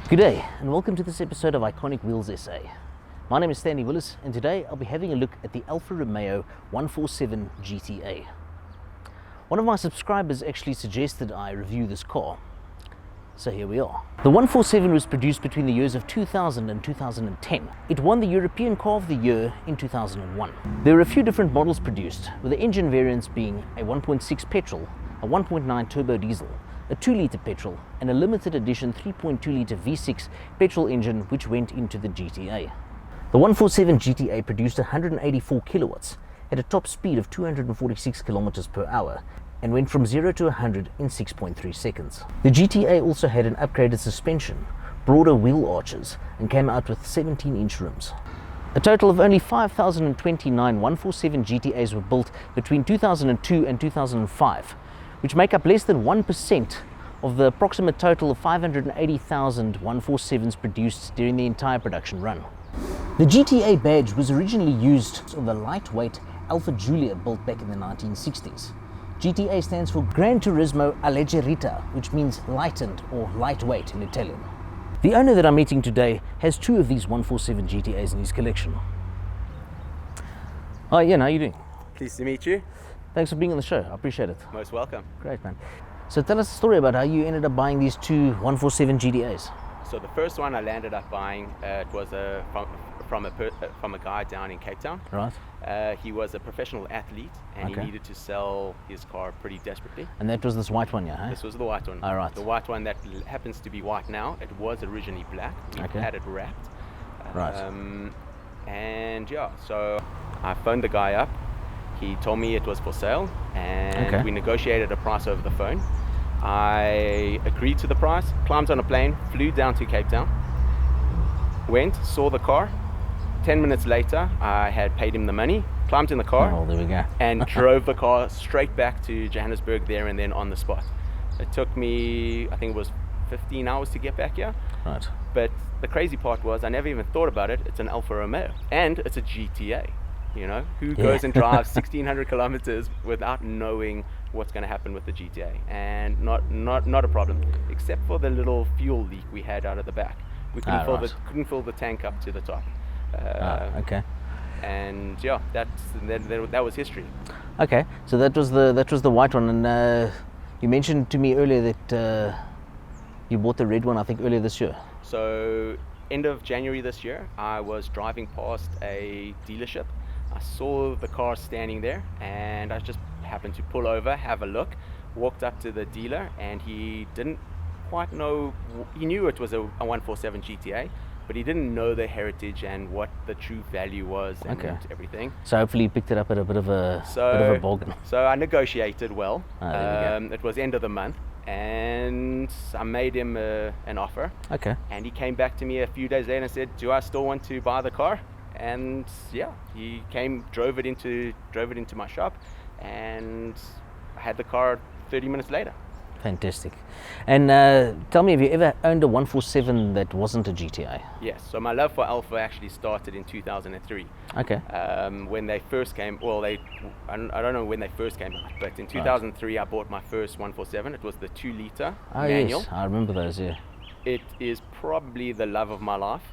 Good day and welcome to this episode of Iconic Wheels SA. My name is Stanley Willis and today I'll be having a look at the Alfa Romeo 147 GTA. One of my subscribers actually suggested I review this car, so here we are. The 147 was produced between the years of 2000 and 2010. It won the European Car of the Year in 2001. There are a few different models produced, with the engine variants being a 1.6 petrol, a 1.9 turbo diesel, a 2-litre petrol and a limited edition 3.2-litre V6 petrol engine which went into the GTA. The 147 GTA produced 184 kilowatts at a top speed of 246 kilometers per hour and went from 0 to 100 in 6.3 seconds. The GTA also had an upgraded suspension, broader wheel arches and came out with 17-inch rims. A total of only 5,029 147 GTAs were built between 2002 and 2005, which make up less than 1% of the approximate total of 580,000 147s produced during the entire production run. The GTA badge was originally used on the lightweight Alfa Giulia built back in the 1960s. GTA stands for Gran Turismo Alleggerita, which means lightened or lightweight in Italian. The owner that I'm meeting today has two of these 147 GTAs in his collection. Hi Ian, how are you doing? Pleased to meet you. Thanks for being on the show, I appreciate it. Most welcome. Great, man. So tell us a story about how you ended up buying these two 147 GTAs. So the first one I landed up buying, it was from a guy down in Cape Town. Right. He was a professional athlete and Okay. he needed to sell his car pretty desperately. And that was this white one, yeah? Hey? This was the white one. Oh, right. The white one that happens to be white now. It was originally black. We Okay. had it wrapped. Right. And yeah, so I phoned the guy up. He told me it was for sale and Okay. we negotiated a price over the phone. I agreed to the price, climbed on a plane, flew down to Cape Town, went, saw the car. 10 minutes later, I had paid him the money, climbed in the car, Oh, there we go. and drove the car straight back to Johannesburg there and then on the spot. It took me, I think it was 15 hours to get back here. Right. But the crazy part was I never even thought about it. It's an Alfa Romeo and it's a GTA. You know, who goes and drives 1,600 kilometers without knowing what's going to happen with the GTA? And not a problem, except for the little fuel leak we had out of the back. We couldn't fill the tank up to the top. Okay. And yeah, that was history. Okay. So that was the white one, and you mentioned to me earlier that you bought the red one, I think, earlier this year. So end of January this year, I was driving past a dealership. I saw the car standing there and I just happened to pull over, have a look, walked up to the dealer, and he didn't quite know, he knew it was a 147 GTA, but he didn't know the heritage and what the true value was and Okay. everything. So hopefully you picked it up at a bit of a bargain. So I negotiated well. There we It was end of the month and I made him an offer. Okay. And he came back to me a few days later and said, do I still want to buy the car? And yeah, he came, drove it into my shop, and I had the car 30 minutes later. Fantastic. And tell me, have you ever owned a 147 that wasn't a GTA? Yes, so my love for Alfa actually started in 2003. Okay. When they first came, I don't know when they first came out, but in 2003 I bought my first 147. It was the 2-litre manual. Yes, I remember those, yeah. It is probably the love of my life.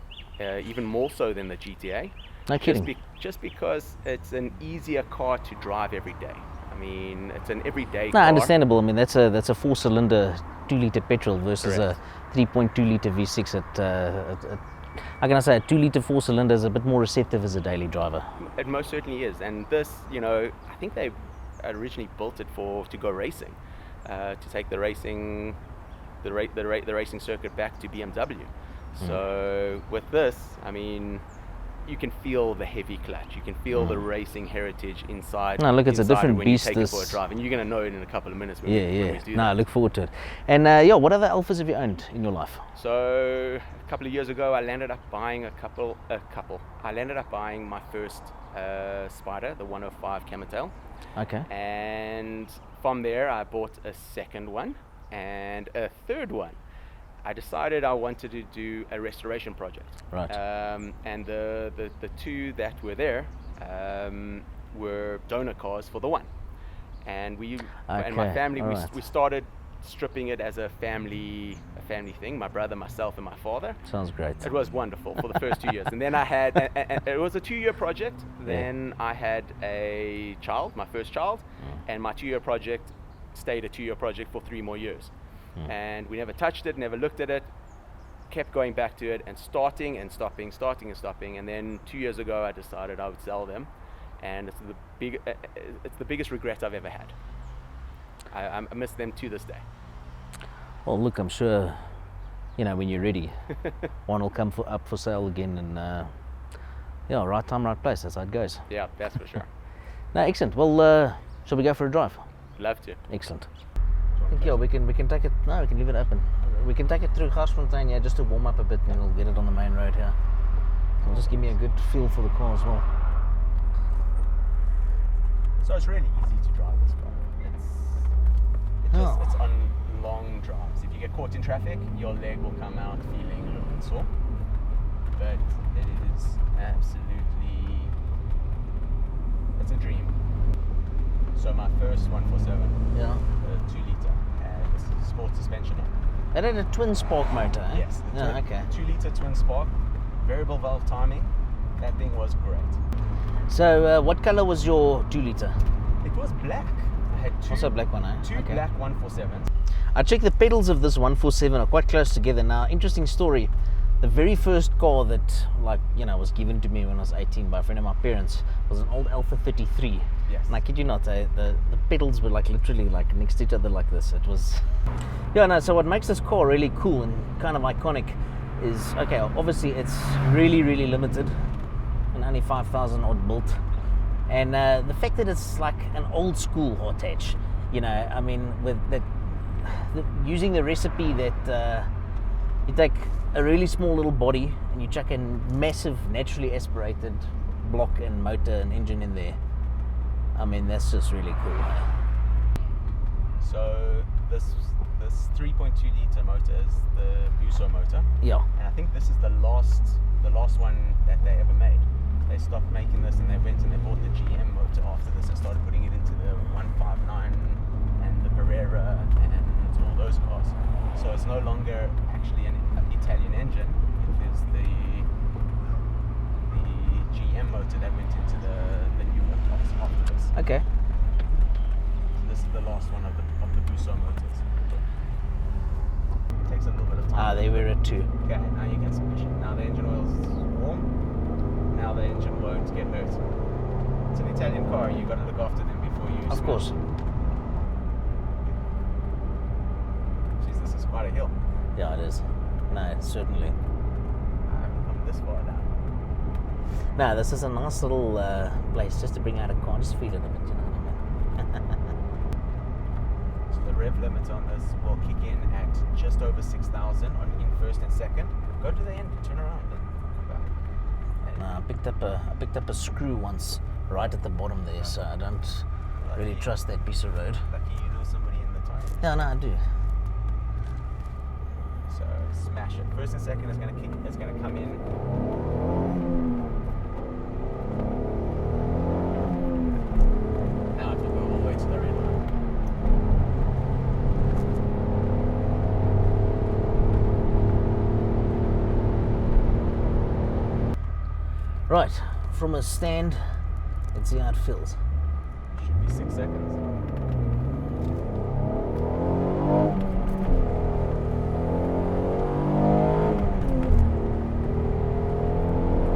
Even more so than the GTA. No kidding. Just because it's an easier car to drive every day. I mean, it's an everyday No, car. understandable. I mean, that's a 4-cylinder 2-litre petrol versus Correct. a 3.2-litre V6 how can I say, a 2-litre 4-cylinder is a bit more receptive as a daily driver. It most certainly is. And this, you know, I think they originally built it to go racing, to take the racing circuit back to BMW. So with this, I mean, you can feel the heavy clutch. You can feel the racing heritage inside. No, look, it's a different when beast. You take it for a drive, and you're going to know it in a couple of minutes. When we do No, I that. look forward to it. And what other Alphas have you owned in your life? So a couple of years ago, I landed up buying I landed up buying my first Spider, the 105 Camel. Okay. And from there, I bought a second one and a third one. I decided I wanted to do a restoration project. Right. And the two that were there were donor cars for the one. And and my Okay, family, all right. we started stripping it as a family thing. My brother, myself, and my father. Sounds great. It was wonderful for the first 2 years, and then I had and it was a 2-year project. Then I had a child, my first child, and my 2-year project stayed a 2-year project for 3 more years, and we never touched it, never looked at it. Kept going back to it and starting and stopping, and then 2 years ago I decided I would sell them, and it's the biggest regret I've ever had. I miss them to this day. Well, look, I'm sure, when you're ready, one will come up for sale again, and right time, right place. That's how it goes. Yeah, that's for sure. No, excellent. Well, shall we go for a drive? Love to. Excellent. I think we can take it. No, we can leave it open. We can take it through Garsfontein, just to warm up a bit, and then we'll get it on the main road here. It'll just give me a good feel for the car as well. So it's really easy to drive this car. It's on long drives. If you get caught in traffic, your leg will come out feeling a little bit sore. But it is absolutely, it's a dream. So my first 147, the 2-liter, had sport suspension on. It had a twin spark motor, eh? Yes. Okay. 2-liter twin spark, variable valve timing. That thing was great. So what color was your 2-liter? It was black. I had Also a black one, eh? Two black 147s. I checked the pedals of this 147 are quite close together. Now, interesting story. The very first car that, was given to me when I was 18 by a friend of my parents was an old Alfa 33. Yes. And I kid you not, the pedals were literally next to each other like this. It was... so what makes this car really cool and kind of iconic is, obviously it's really, really limited and only 5,000 odd built. And the fact that it's like an old school hot hatch, with that, using the recipe that you take a really small little body and you chuck a massive naturally aspirated block and motor and engine in there. That's just really cool. So this 3.2-liter motor is the Busso motor. Yeah. And I think this is the last one that they ever made. They stopped making this and they went and they bought the GM motor after this and started putting it into the 159 and the Barrera and all those cars. So it's no longer actually an Italian engine. It is the GM motor that went into the newer cars after this. Okay. So this is the last one of the Busso motors. It takes a little bit of time. They were at 2. Okay, now you get sufficient. Now the engine oil's warm. Now the engine won't get hurt. It's an Italian car. You got to look after them before you. Of course. Jeez, this is quite a hill. Yeah, it is. No, it's certainly. I haven't come this far down. No, this is a nice little place just to bring out a car, just feel it a bit, you know what I mean? So the rev limit on this will kick in at just over 6,000 in first and second. Go to the end, turn around, and come back. I picked up a screw once right at the bottom there, so I don't really trust that piece of road. Lucky you know somebody in the tire. Yeah, no, I do. So smash it. First and second is going to come in. Now it will go all the way to the red line. Right, from a stand, let's see how it feels. Should be 6 seconds.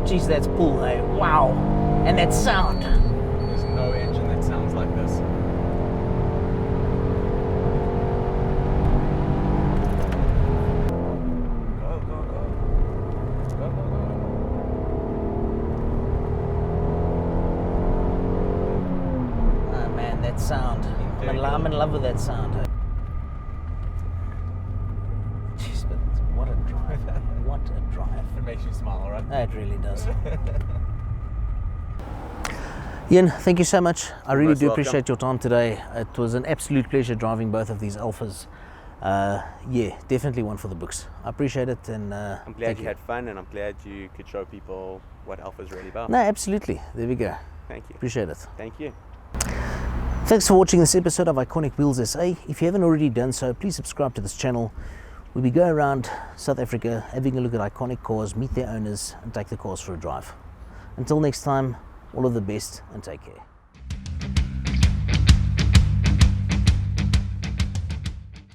Jeez, that's pull, eh? Wow! And that sound! There's no engine that sounds like this. Go, go, go. Go, go, go. Oh man, that sound. I'm in love with that sound. Jeez, but what a drive. What a drive. It makes you smile, right? It really does. Ian, thank you so much. I really do appreciate your time today. It was an absolute pleasure driving both of these Alfas. Yeah, definitely one for the books. I appreciate it, and I'm glad you had fun, and I'm glad you could show people what Alpha's really about. No, absolutely. There we go. Thank you. Appreciate it. Thank you. Thanks for watching this episode of Iconic Wheels SA. If you haven't already done so, please subscribe to this channel where we go around South Africa having a look at iconic cars, meet their owners and take the cars for a drive. Until next time, all of the best and take care.